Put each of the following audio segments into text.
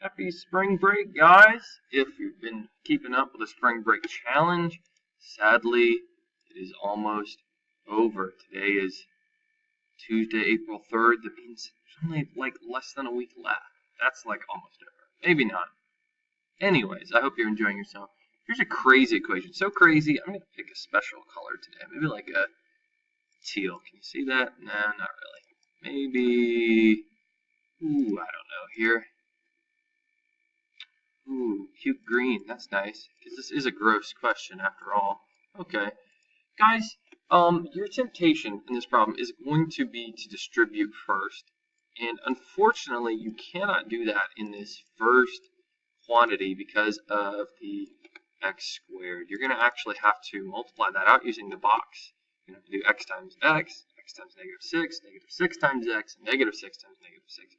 Happy spring break, guys! If you've been keeping up with the spring break challenge, sadly, it is almost over. Today is Tuesday, April 3rd. That means there's only like less than a week left. That's like almost over. Maybe not. Anyways, I hope you're enjoying yourself. Here's a crazy equation. So crazy, I'm going to pick a special color today. Maybe like a teal. Can you see that? No, not really. Maybe, I don't know here. Ooh, cute green. That's nice. Because this is a gross question after all. Okay. Guys, your temptation in this problem is going to be to distribute first. And unfortunately, you cannot do that in this first quantity because of the x squared. You're going to actually have to multiply that out using the box. You're going to have to do x times x times negative 6 times x, and negative 6 times negative 6.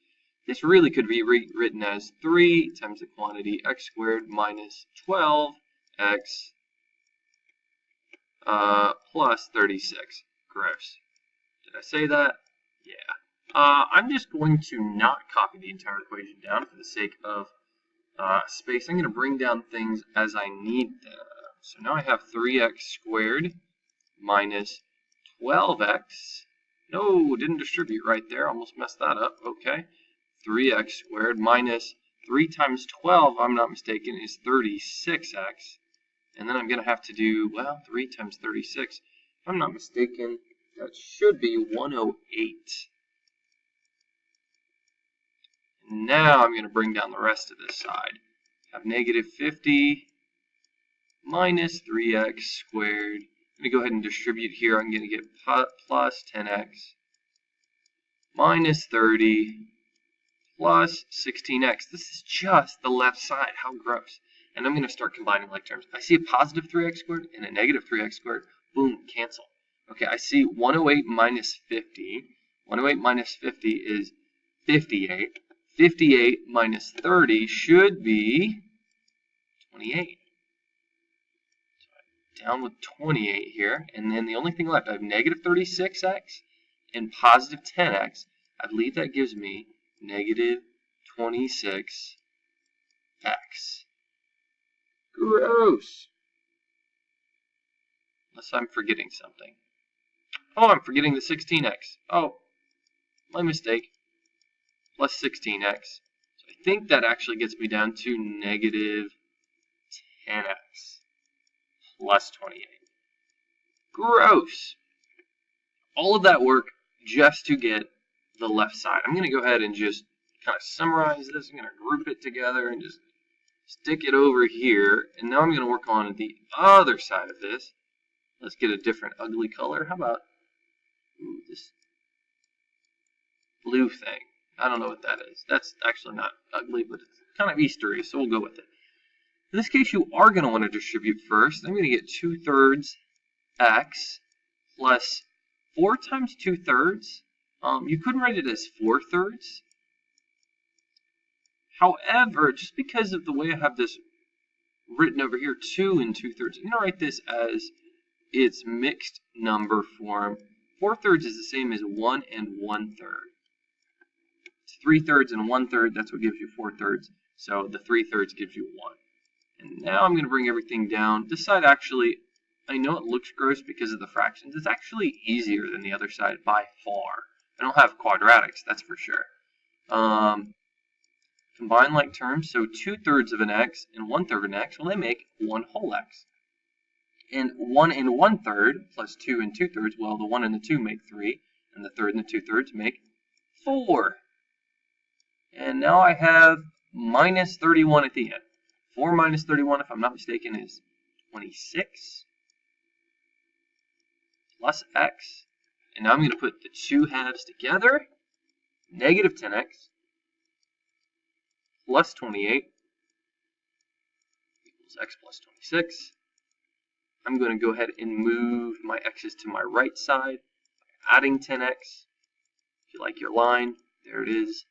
This really could be rewritten as 3 times the quantity x squared minus 12x plus 36. Gross. Did I say that? Yeah. I'm just going to not copy the entire equation down for the sake of space. I'm going to bring down things as I need them. So now I have 3x squared minus 12x. No, didn't distribute right there. Almost messed that up. Okay. 3x squared minus 3 times 12, if I'm not mistaken, is 36x. And then I'm going to have to do, well, 3 times 36. If I'm not mistaken, that should be 108. And now I'm going to bring down the rest of this side. Have negative 50 minus 3x squared. I'm going to go ahead and distribute here. I'm going to get plus 10x minus 30 plus 16x. This is just the left side. How gross. And I'm going to start combining like terms. I see a positive 3x squared and a negative 3x squared. Boom, cancel. Okay, I see 108 minus 50. 108 minus 50 is 58. 58 minus 30 should be 28. So down with 28 here. And then the only thing left, I have negative 36x and positive 10x. I believe that gives me negative 26x. Gross. Unless I'm forgetting something. Oh, I'm forgetting the 16x. Oh, my mistake. Plus 16x. So I think that actually gets me down to negative 10x plus 28. Gross. All of that work just to get the left side. I'm going to go ahead and just kind of summarize this. I'm going to group it together and just stick it over here. And now I'm going to work on the other side of this. Let's get a different ugly color. How about this blue thing? I don't know what that is. That's actually not ugly, but it's kind of Eastery, so we'll go with it. In this case, you are going to want to distribute first. I'm going to get 2/3 x plus 4 times 2/3. You could write it as 4/3. However, just because of the way I have this written over here, 2 and 2/3, I'm going to write this as its mixed number form. 4/3 is the same as 1 and 1/3. It's 3/3 and 1/3. That's what gives you 4/3. So the 3/3 gives you 1. And now I'm going to bring everything down. This side actually, I know it looks gross because of the fractions. It's actually easier than the other side by far. I don't have quadratics, that's for sure. Combine like terms, so 2/3 of an x and 1/3 of an x, well, they make 1 whole x. And 1 and 1/3 plus 2 and 2/3, well, the 1 and the 2 make 3, and the 3rd and the 2/3 make 4. And now I have minus 31 at the end. 4 minus 31, if I'm not mistaken, is 26 plus x. And now I'm going to put the two halves together. Negative 10x plus 28 equals x plus 26. I'm going to go ahead and move my x's to my right side, adding 10x. If you like your line, there it is.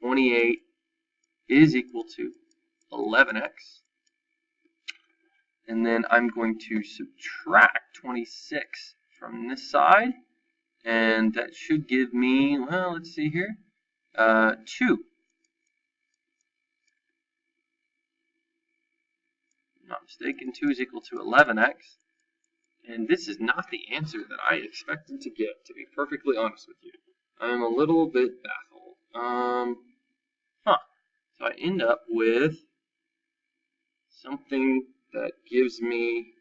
28 is equal to 11x. And then I'm going to subtract 26 from this side. And that should give me, well, let's see here. 2. Not mistaken, 2 is equal to 11x. And this is not the answer that I expected to get, to be perfectly honest with you. I'm a little bit baffled. So I end up with something that gives me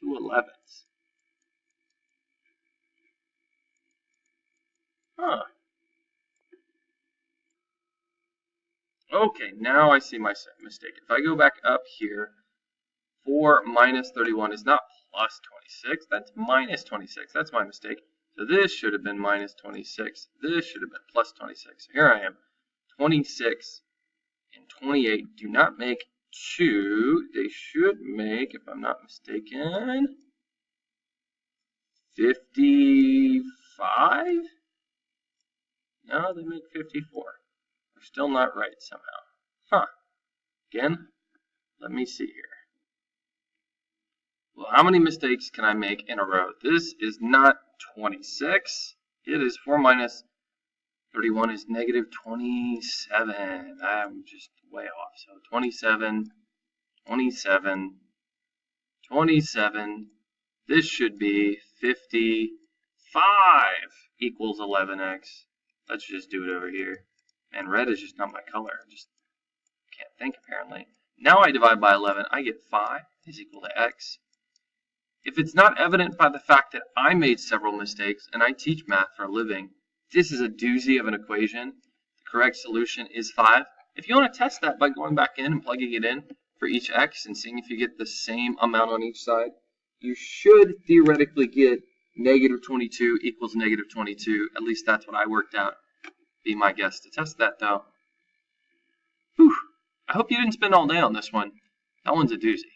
2 11s. Okay, now I see my mistake. If I go back up here, 4 minus 31 is not plus 26, that's minus 26. That's my mistake. So this should have been minus 26. This should have been plus 26. So here I am. 26 and 28 do not make 2. They should make, if I'm not mistaken, 55? No, they make 54. They're still not right somehow. Again, let me see here. Well, how many mistakes can I make in a row? This is not 26. It is 4 minus 31 is negative 27. I'm just way off. So 27, 27, 27. This should be 55 equals 11x. Let's just do it over here. And red is just not my color. I just can't think apparently. Now I divide by 11. I get 5 is equal to x. If it's not evident by the fact that I made several mistakes and I teach math for a living, this is a doozy of an equation. The correct solution is 5. If you want to test that by going back in and plugging it in for each x and seeing if you get the same amount on each side, you should theoretically get negative 22 equals negative 22. At least that's what I worked out. Be my guess to test that though. Whew. I hope you didn't spend all day on this one. That one's a doozy.